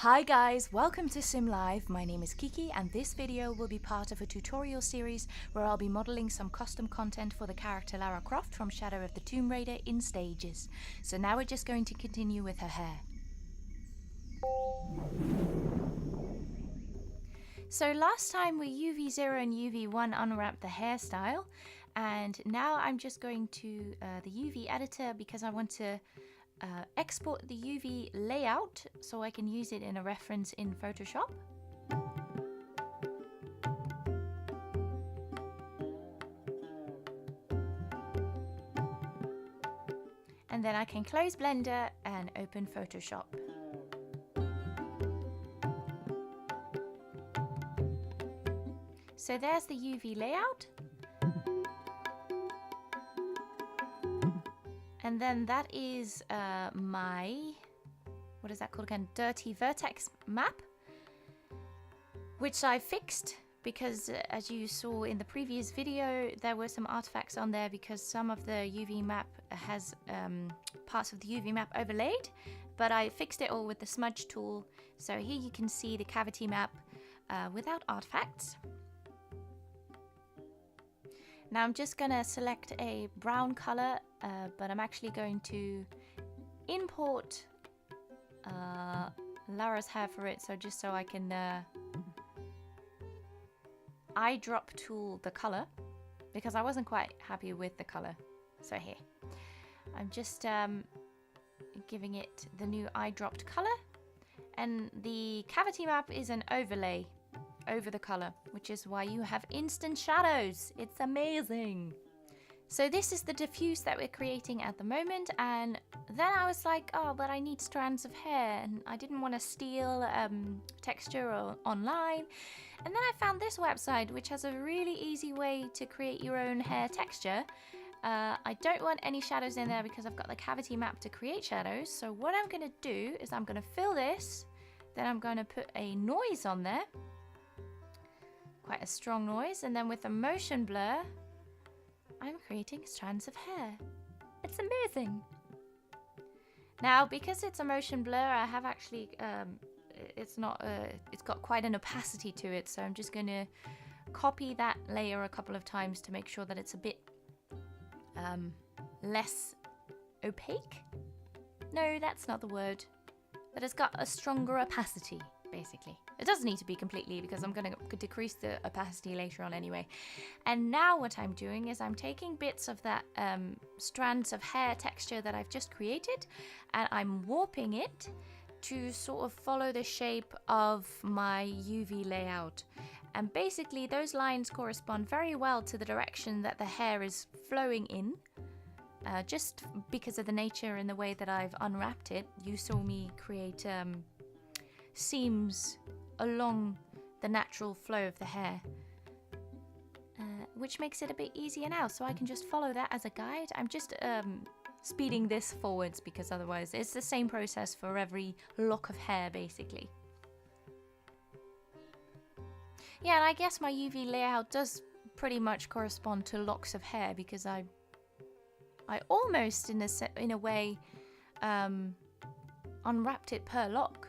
Hi guys, welcome to SimLive. My name is Kiki and this video will be part of a tutorial series where I'll be modeling some custom content for the character Lara Croft from Shadow of the Tomb Raider in stages. So now we're just going to continue with her hair. So last time we UV0 and UV1 unwrapped the hairstyle, and now I'm just going to the UV editor because I want to export the UV layout so I can use it in a reference in Photoshop. And then I can close Blender and open Photoshop. So there's the UV layout. And then that is my, what is that called again? Dirty vertex map, which I fixed because as you saw in the previous video, there were some artifacts on there because some of the UV map has parts of the UV map overlaid, but I fixed it all with the smudge tool. So here you can see the cavity map without artifacts. Now I'm just gonna select a brown color, but I'm actually going to import Lara's hair for it, so just so I can eyedrop tool the color because I wasn't quite happy with the color. So here, I'm just giving it the new eyedropped color, and the cavity map is an overlay over the color, which is why you have instant shadows. It's amazing. So this is the diffuse that we're creating at the moment, and then I was like, oh, but I need strands of hair and I didn't want to steal texture online. And then I found this website which has a really easy way to create your own hair texture. I don't want any shadows in there because I've got the cavity map to create shadows. So what I'm going to do is I'm going to fill this, then I'm going to put a noise on there, quite a strong noise, and then with a motion blur I'm creating strands of hair. It's amazing. Now because it's a motion blur, I have actually it's got quite an opacity to it, so I'm just going to copy that layer a couple of times to make sure that it's a bit less opaque. No, that's not the word, but it's got a stronger opacity. Basically, it doesn't need to be completely because I'm going to decrease the opacity later on anyway. And now what I'm doing is I'm taking bits of that strands of hair texture that I've just created, and I'm warping it to sort of follow the shape of my UV layout. And basically those lines correspond very well to the direction that the hair is flowing in. Just because of the nature and the way that I've unwrapped it, you saw me create seams along the natural flow of the hair, which makes it a bit easier now, so I can just follow that as a guide. I'm just speeding this forwards because otherwise it's the same process for every lock of hair basically. Yeah, and I guess my UV layout does pretty much correspond to locks of hair because I almost in a way unwrapped it per lock.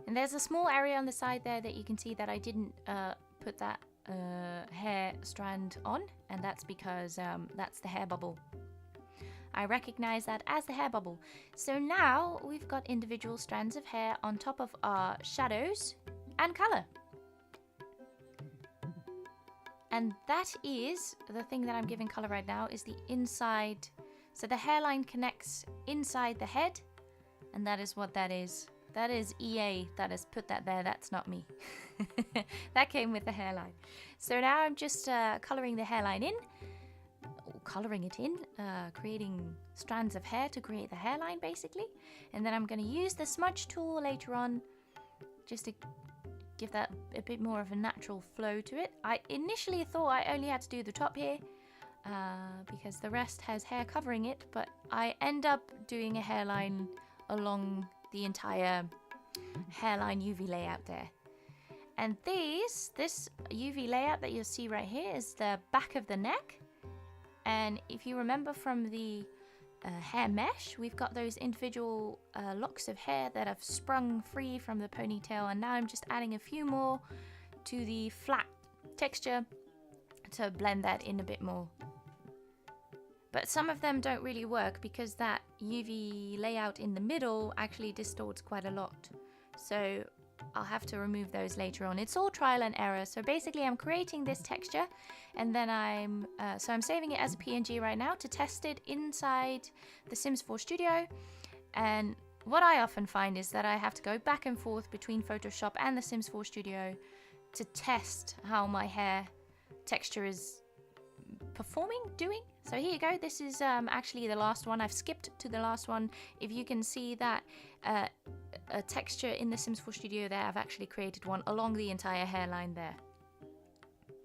And there's a small area on the side there that you can see that I didn't put that hair strand on, and that's because that's the hair bubble. I recognize that as the hair bubble. So now we've got individual strands of hair on top of our shadows and color. And that is the thing that I'm giving color right now, is the inside. So the hairline connects inside the head, and that is what that is. That is EA that has put that there, that's not me. That came with the hairline. So now I'm just coloring the hairline in, coloring it in, creating strands of hair to create the hairline basically. And then I'm going to use the smudge tool later on just to give that a bit more of a natural flow to it. I initially thought I only had to do the top here because the rest has hair covering it, but I end up doing a hairline along the entire hairline UV layout there. And this UV layout that you'll see right here is the back of the neck. And if you remember from the hair mesh, we've got those individual locks of hair that have sprung free from the ponytail, and now I'm just adding a few more to the flat texture to blend that in a bit more. But some of them don't really work because that UV layout in the middle actually distorts quite a lot. So I'll have to remove those later on. It's all trial and error. So basically I'm creating this texture, and then I'm saving it as a PNG right now to test it inside the Sims 4 Studio. And what I often find is that I have to go back and forth between Photoshop and the Sims 4 Studio to test how my hair texture is doing. So here you go. This is actually the last one. I've skipped to the last one. If you can see that a texture in the Sims 4 Studio there, I've actually created one along the entire hairline there.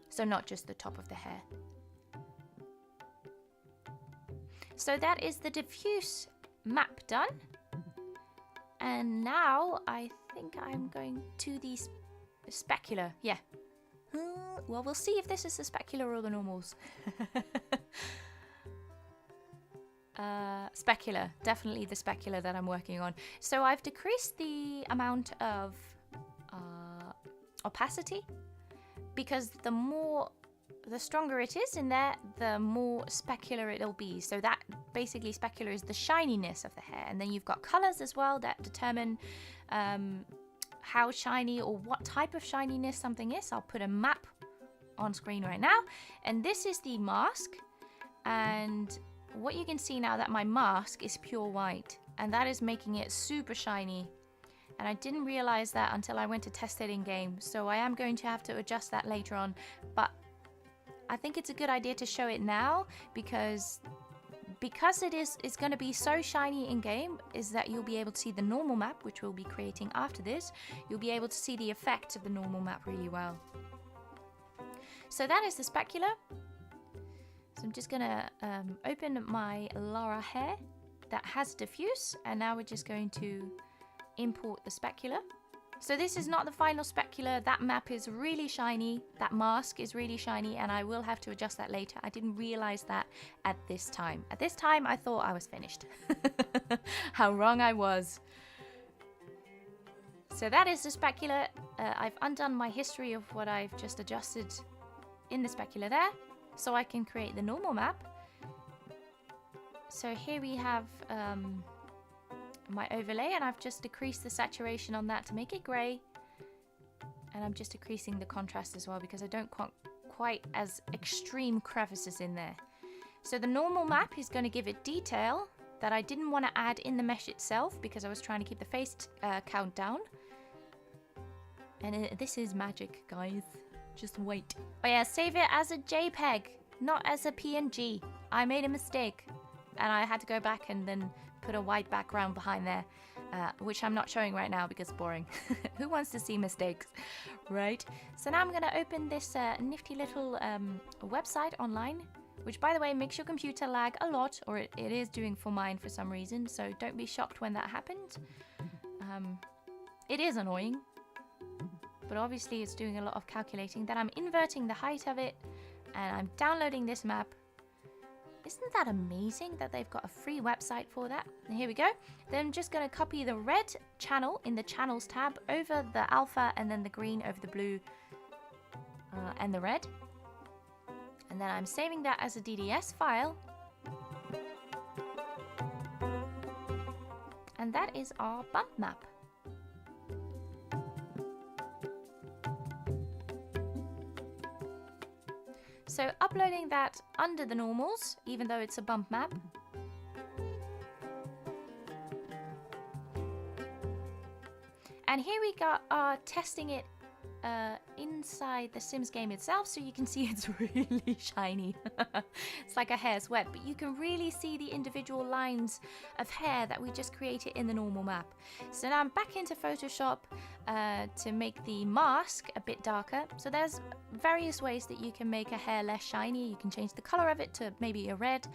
So not just the top of the hair. So that is the diffuse map done. And now I think I'm going to the specular. Yeah. Well, we'll see if this is the specular or the normals. Specular, definitely the specular that I'm working on. So I've decreased the amount of opacity, because the stronger it is in there, the more specular it'll be. So that basically specular is the shininess of the hair, and then you've got colors as well that determine how shiny or what type of shininess something is. I'll put a map on screen right now, and this is the mask. And what you can see now, that my mask is pure white, and that is making it super shiny. And I didn't realize that until I went to test it in game, so I am going to have to adjust that later on. But I think it's a good idea to show it now, because it's going to be so shiny in game, is that you'll be able to see the normal map, which we'll be creating after this. You'll be able to see the effect of the normal map really well. So that is the specular. So I'm just going to open my Lara hair that has diffuse, and now we're just going to import the specular. So this is not the final specular. That map is really shiny, that mask is really shiny, and I will have to adjust that later. I didn't realize that at this time. At this time I thought I was finished. How wrong I was. So that is the specular. I've undone my history of what I've just adjusted in the specular there, so I can create the normal map. So here we have my overlay, and I've just decreased the saturation on that to make it grey, and I'm just decreasing the contrast as well because I don't want quite as extreme crevices in there. So the normal map is going to give it detail that I didn't want to add in the mesh itself because I was trying to keep the face count down. And this is magic, guys. Just wait. Oh yeah, save it as a JPEG, not as a PNG. I made a mistake, and I had to go back and then put a white background behind there, which I'm not showing right now because it's boring. Who wants to see mistakes, right? So now I'm going to open this nifty little website online, which, by the way, makes your computer lag a lot, or it is doing for mine for some reason, so don't be shocked when that happens. It is annoying, but obviously it's doing a lot of calculating. Then I'm inverting the height of it, and I'm downloading this map. Isn't that amazing that they've got a free website for that? And here we go. Then I'm just going to copy the red channel in the channels tab over the alpha, and then the green over the blue and the red. And then I'm saving that as a DDS file. And that is our bump map. So uploading that under the normals, even though it's a bump map. And here we got our testing it inside the Sims game itself, so you can see it's really shiny. It's like a hair's wet, but you can really see the individual lines of hair that we just created in the normal map. So now I'm back into Photoshop to make the mask a bit darker. So there's various ways that you can make a hair less shiny. You can change the color of it to maybe a red,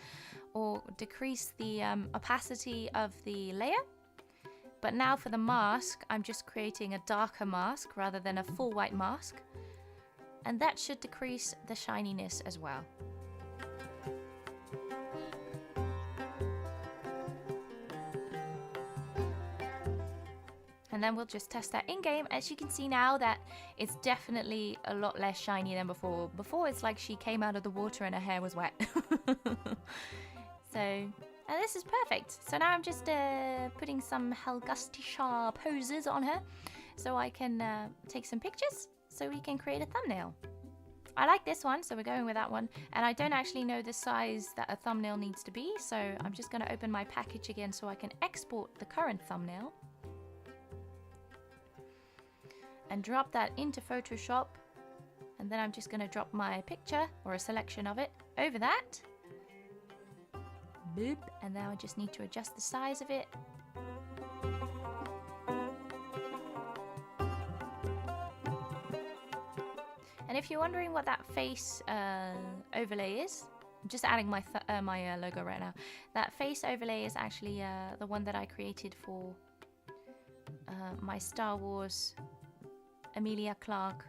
or decrease the opacity of the layer. But now for the mask, I'm just creating a darker mask rather than a full white mask. And that should decrease the shininess as well. And then we'll just test that in-game. As you can see now that it's definitely a lot less shiny than before. Before it's like she came out of the water and her hair was wet. And this is perfect. So now I'm just putting some Helgustisha poses on her so I can take some pictures so we can create a thumbnail. I like this one, so we're going with that one. And I don't actually know the size that a thumbnail needs to be, so I'm just going to open my package again so I can export the current thumbnail. And drop that into Photoshop. And then I'm just going to drop my picture, or a selection of it, over that. Boop. And now I just need to adjust the size of it. And if you're wondering what that face overlay is, I'm just adding my logo right now. That face overlay is actually the one that I created for my Star Wars Emilia Clarke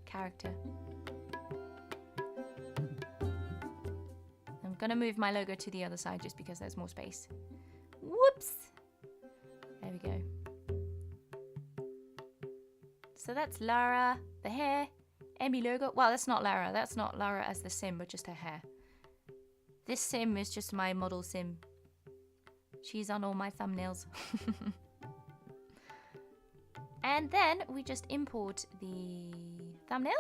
character. I'm gonna move my logo to the other side just because there's more space. Whoops! There we go. So that's Lara, the hair, Emmy logo. Well, that's not Lara. That's not Lara as the sim, but just her hair. This sim is just my model sim. She's on all my thumbnails. And then we just import the thumbnail.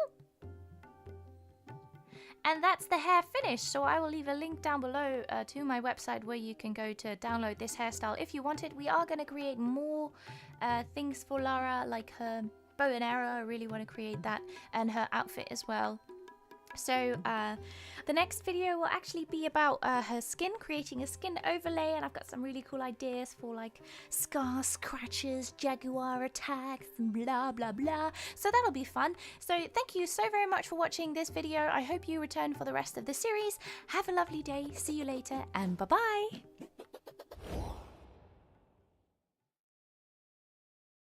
And that's the hair finished. So I will leave a link down below to my website where you can go to download this hairstyle if you want it. We are going to create more things for Lara, like her bow and arrow. I really want to create that, and her outfit as well. So the next video will actually be about her skin, creating a skin overlay, and I've got some really cool ideas for like scar scratches, jaguar attacks, and blah blah blah. So that'll be fun. So thank you so very much for watching this video. I hope you return for the rest of the series. Have a lovely day, see you later, and bye bye.